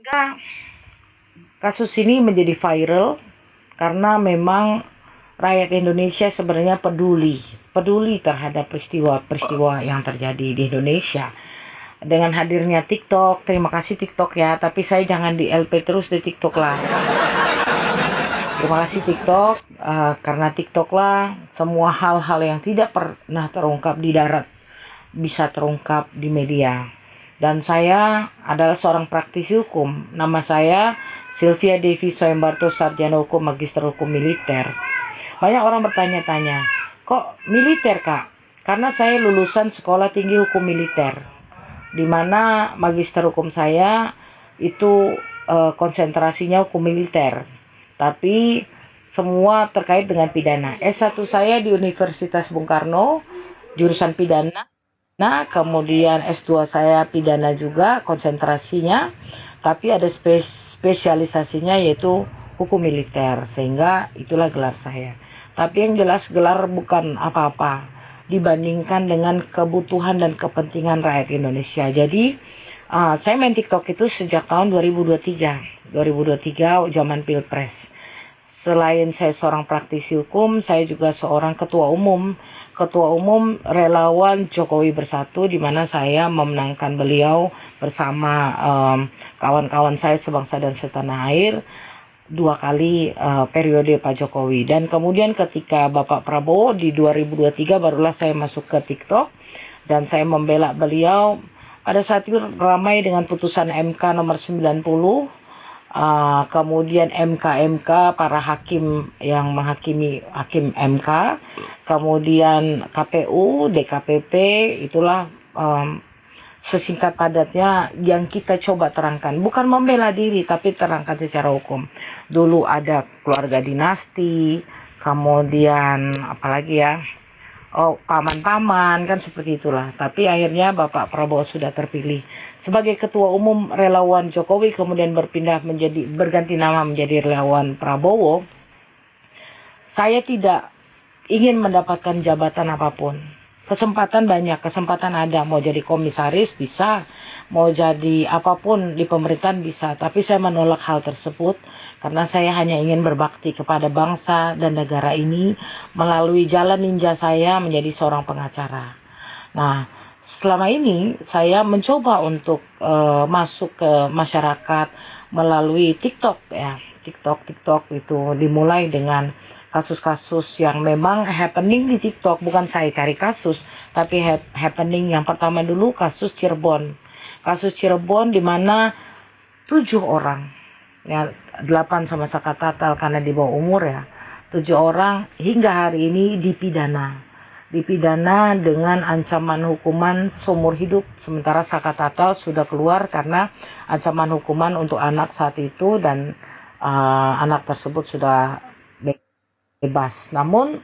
Sehingga kasus ini menjadi viral karena memang rakyat Indonesia sebenarnya peduli terhadap peristiwa-peristiwa yang terjadi di Indonesia. Dengan hadirnya TikTok, terima kasih TikTok ya, tapi saya jangan di LP terus di TikTok lah. Terima kasih TikTok, karena TikTok lah semua hal-hal yang tidak pernah terungkap di darat bisa terungkap di media. Dan saya adalah seorang praktisi hukum. Nama saya Sylvia Devi Soembarto, Sarjana Hukum, Magister Hukum Militer. Banyak orang bertanya-tanya, kok militer kak? Karena saya lulusan Sekolah Tinggi Hukum Militer, di mana magister hukum saya itu konsentrasinya hukum militer, tapi semua terkait dengan pidana. S1 saya di Universitas Bung Karno, jurusan pidana. Nah, kemudian S2 saya pidana juga konsentrasinya, tapi ada spesialisasinya yaitu hukum militer, sehingga itulah gelar saya. Tapi yang jelas gelar bukan apa-apa dibandingkan dengan kebutuhan dan kepentingan rakyat Indonesia. Jadi saya main TikTok itu sejak tahun 2023 zaman Pilpres. Selain saya seorang praktisi hukum, saya juga seorang ketua umum relawan Jokowi Bersatu, di mana saya memenangkan beliau bersama kawan-kawan saya sebangsa dan setanah air 2 kali periode Pak Jokowi. Dan kemudian ketika Bapak Prabowo di 2023 barulah saya masuk ke TikTok dan saya membela beliau. Pada saat itu ramai dengan putusan MK nomor 90, kemudian MK para hakim yang menghakimi hakim MK, kemudian KPU, DKPP, itulah sesingkat padatnya yang kita coba terangkan. Bukan membela diri, tapi terangkan secara hukum. Dulu ada keluarga dinasti, kemudian apalagi ya, paman-paman, kan seperti itulah. Tapi akhirnya Bapak Prabowo sudah terpilih sebagai ketua umum relawan Jokowi, kemudian berganti nama menjadi relawan Prabowo. Saya tidak ingin mendapatkan jabatan apapun. Kesempatan banyak, kesempatan ada. Mau jadi komisaris bisa, mau jadi apapun di pemerintahan bisa. Tapi saya menolak hal tersebut karena saya hanya ingin berbakti kepada bangsa dan negara ini melalui jalan ninja saya menjadi seorang pengacara. Nah, selama ini saya mencoba untuk masuk ke masyarakat melalui TikTok ya. TikTok itu dimulai dengan kasus-kasus yang memang happening di TikTok. Bukan saya cari kasus, tapi happening. Yang pertama dulu kasus Cirebon. Kasus Cirebon di mana 7 orang, ya 8 sama Sakatatal karena di bawah umur ya. 7 orang hingga hari ini dipidana dengan ancaman hukuman seumur hidup, sementara Sakatatal sudah keluar karena ancaman hukuman untuk anak saat itu, dan anak tersebut sudah bebas. Namun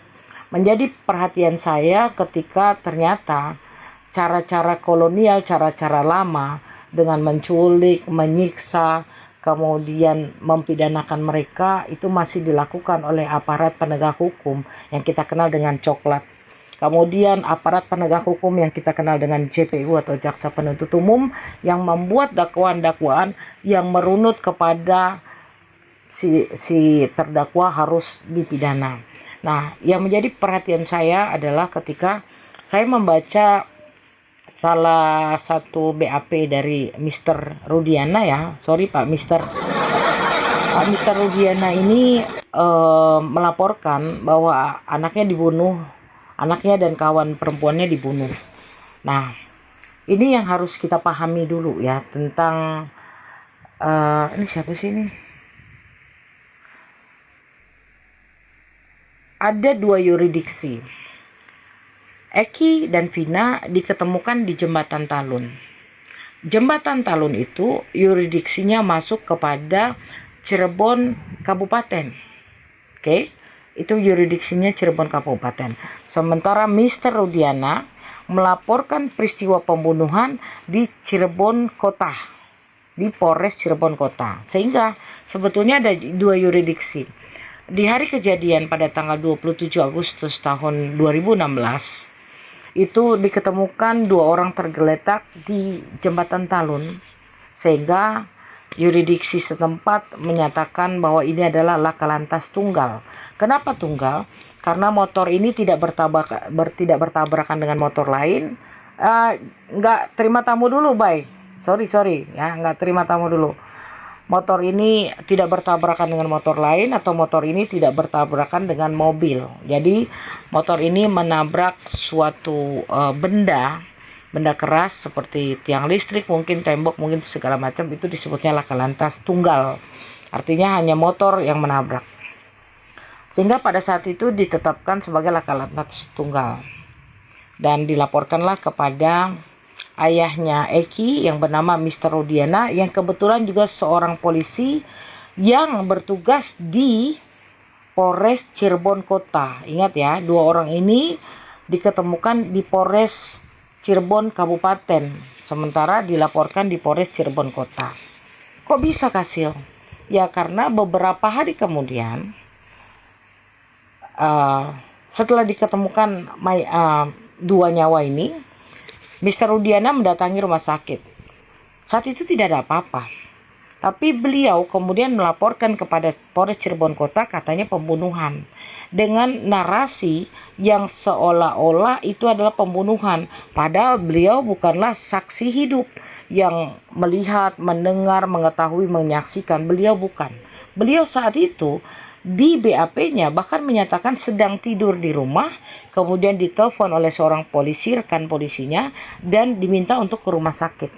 menjadi perhatian saya ketika ternyata cara-cara kolonial, cara-cara lama dengan menculik, menyiksa, kemudian mempidanakan mereka itu masih dilakukan oleh aparat penegak hukum yang kita kenal dengan coklat. Kemudian aparat penegak hukum yang kita kenal dengan JPU atau Jaksa Penuntut Umum yang membuat dakwaan-dakwaan yang merunut kepada si terdakwa harus dipidana. Nah, yang menjadi perhatian saya adalah ketika saya membaca salah satu BAP dari Mr. Rudiana ya. Sorry Pak Mr. Rudiana ini melaporkan bahwa anaknya dan kawan perempuannya dibunuh. Nah, ini yang harus kita pahami dulu ya tentang ini siapa sih ini? Ada 2 yurisdiksi. Eki dan Vina diketemukan di Jembatan Talun. Jembatan Talun itu yurisdiksinya masuk kepada Cirebon Kabupaten. Oke, itu yurisdiksinya Cirebon Kabupaten. Sementara Mr. Rudiana melaporkan peristiwa pembunuhan di Cirebon Kota, di Polres Cirebon Kota. Sehingga sebetulnya ada 2 yurisdiksi. Di hari kejadian pada tanggal 27 Agustus tahun 2016, itu diketemukan 2 orang tergeletak di Jembatan Talun, sehingga yurisdiksi setempat menyatakan bahwa ini adalah laka lantas tunggal. Kenapa tunggal? Karena motor ini tidak bertabrakan dengan motor lain. Nggak terima tamu dulu, Bay. Sorry ya, nggak terima tamu dulu. Motor ini tidak bertabrakan dengan motor lain atau motor ini tidak bertabrakan dengan mobil. Jadi motor ini menabrak suatu benda keras seperti tiang listrik, mungkin tembok, mungkin segala macam, itu disebutnya laka lantas tunggal. Artinya hanya motor yang menabrak. Sehingga pada saat itu ditetapkan sebagai laka lantas tunggal. Dan dilaporkanlah kepada ayahnya Eki yang bernama Mr. Rudiana, yang kebetulan juga seorang polisi yang bertugas di Polres Cirebon Kota. Ingat ya, dua orang ini diketemukan di Polres Cirebon Kabupaten, sementara dilaporkan di Polres Cirebon Kota. Kok bisa, Kasil? Ya karena beberapa hari kemudian setelah diketemukan dua nyawa ini, Mr. Rudiana mendatangi rumah sakit. Saat itu tidak ada apa-apa, tapi beliau kemudian melaporkan kepada Polres Cirebon Kota, katanya pembunuhan, dengan narasi yang seolah-olah itu adalah pembunuhan. Padahal beliau bukanlah saksi hidup yang melihat, mendengar, mengetahui, menyaksikan. Beliau bukan. Beliau saat itu di BAP-nya bahkan menyatakan sedang tidur di rumah, kemudian ditelepon oleh seorang polisi, rekan polisinya, dan diminta untuk ke rumah sakit.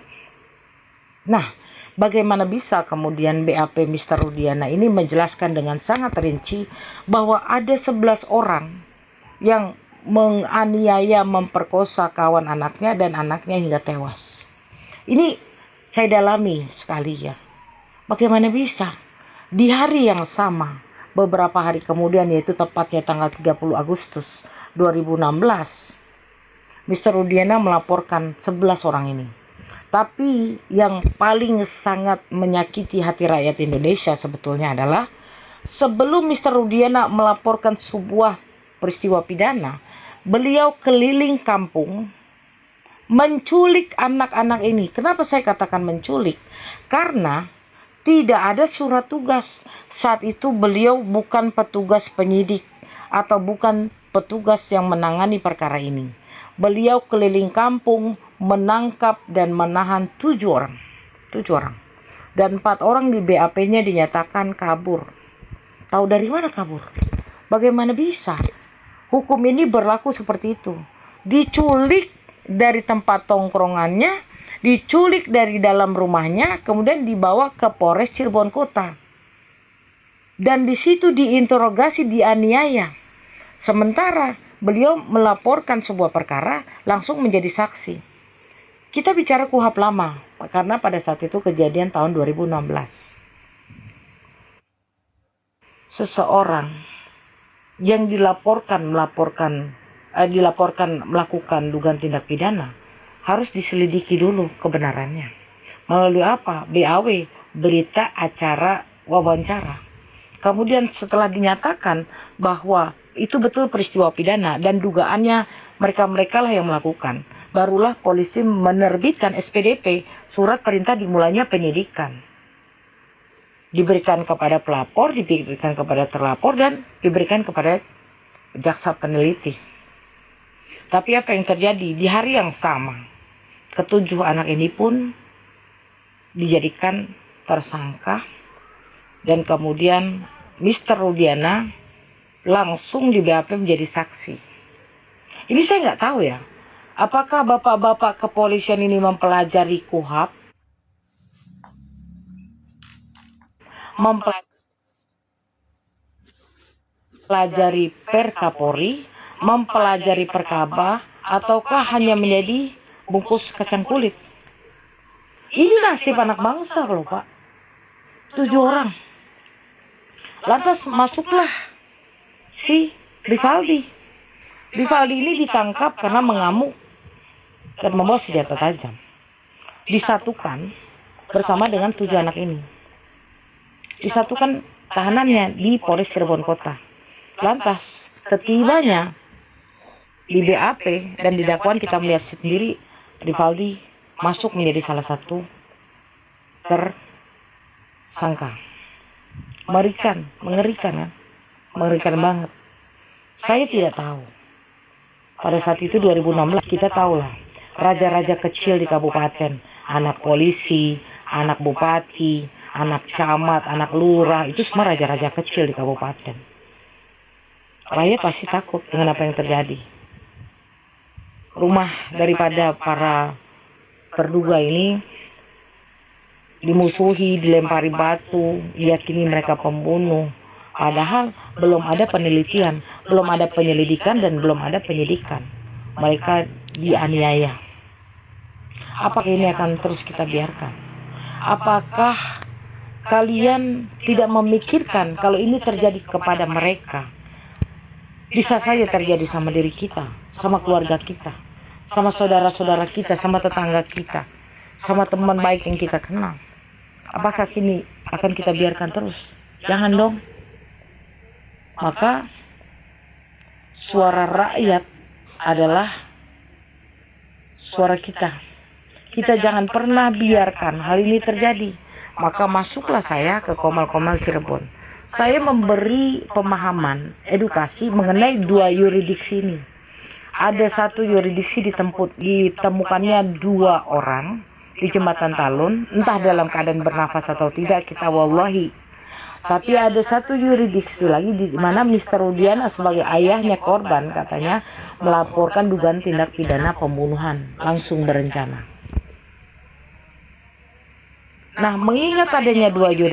Nah, bagaimana bisa kemudian BAP Mr. Rudiana ini menjelaskan dengan sangat rinci bahwa ada 11 orang yang menganiaya, memperkosa kawan anaknya dan anaknya hingga tewas. Ini saya dalami sekali ya. Bagaimana bisa di hari yang sama, beberapa hari kemudian, yaitu tepatnya tanggal 30 Agustus 2016, Mr. Rudiana melaporkan 11 orang ini. Tapi yang paling sangat menyakiti hati rakyat Indonesia sebetulnya adalah sebelum Mr. Rudiana melaporkan sebuah peristiwa pidana, beliau keliling kampung menculik anak-anak ini. Kenapa saya katakan menculik? Karena tidak ada surat tugas. Saat itu beliau bukan petugas penyidik atau bukan petugas yang menangani perkara ini. Beliau keliling kampung menangkap dan menahan 7 orang. Dan 4 orang di BAP-nya dinyatakan kabur. Tahu dari mana kabur? Bagaimana bisa? Hukum ini berlaku seperti itu. Diculik dari tempat tongkrongannya, diculik dari dalam rumahnya, kemudian dibawa ke Polres Cirebon Kota. Dan di situ diinterogasi, dianiaya. Sementara beliau melaporkan sebuah perkara, langsung menjadi saksi. Kita bicara KUHP lama, karena pada saat itu kejadian tahun 2016. Seseorang yang dilaporkan melakukan dugaan tindak pidana harus diselidiki dulu kebenarannya. Melalui apa? BAW, berita acara wawancara. Kemudian setelah dinyatakan bahwa itu betul peristiwa pidana dan dugaannya mereka-mereka lah yang melakukan, barulah polisi menerbitkan SPDP, surat perintah dimulainya penyidikan. Diberikan kepada pelapor, diberikan kepada terlapor, dan diberikan kepada jaksa peneliti. Tapi apa yang terjadi? Di hari yang sama, ketujuh anak ini pun dijadikan tersangka, dan kemudian Mr. Rudiana langsung di BAP menjadi saksi. Ini saya nggak tahu ya, apakah bapak-bapak kepolisian ini mempelajari KUHP, mempelajari Perkapori, mempelajari Perkaba, ataukah hanya menjadi bungkus kacang kulit? Ini nasib anak bangsa loh Pak. 7 orang. Lantas masuklah si Rivaldi. Rivaldi ini ditangkap karena mengamuk dan membawa senjata tajam. Disatukan bersama dengan 7 anak ini. Disatukan tahanannya di Polres Cirebon Kota. Lantas ketibanya di BAP dan di dakwaan kita melihat sendiri, Rivaldi masuk menjadi salah satu sangka. Mengerikan kan? Mengerikan banget. Saya tidak tahu. Pada saat itu 2016 kita tahulah raja-raja kecil di kabupaten, anak polisi, anak bupati, anak camat, anak lurah, itu semua raja-raja kecil di kabupaten. Rakyat pasti takut dengan apa yang terjadi. Rumah daripada para terduga ini dimusuhi, dilempari batu, diyakini mereka pembunuh. Padahal belum ada penelitian, belum ada penyelidikan, dan belum ada penyidikan. Mereka dianiaya. Apakah ini akan terus kita biarkan? Apakah kalian tidak memikirkan kalau ini terjadi kepada mereka? Bisa saja terjadi sama diri kita, sama keluarga kita, sama saudara-saudara kita, sama tetangga kita, sama teman baik yang kita kenal. Apakah kini akan kita biarkan terus? Jangan dong. Maka suara rakyat adalah suara kita. Kita jangan pernah biarkan hal ini terjadi. Maka masuklah saya ke Komal-Komal Cirebon. Saya memberi pemahaman, edukasi mengenai 2 yurisdiksi ini. Ada satu yurisdiksi ditemukannya 2 orang di Jembatan Talun, entah dalam keadaan bernafas atau tidak, kita wallahi. Tapi ada satu yurisdiksi lagi di mana Mr. Rudiana sebagai ayahnya korban katanya melaporkan dugaan tindak pidana pembunuhan langsung berencana. Nah, mengingat adanya 2 yurisdiksi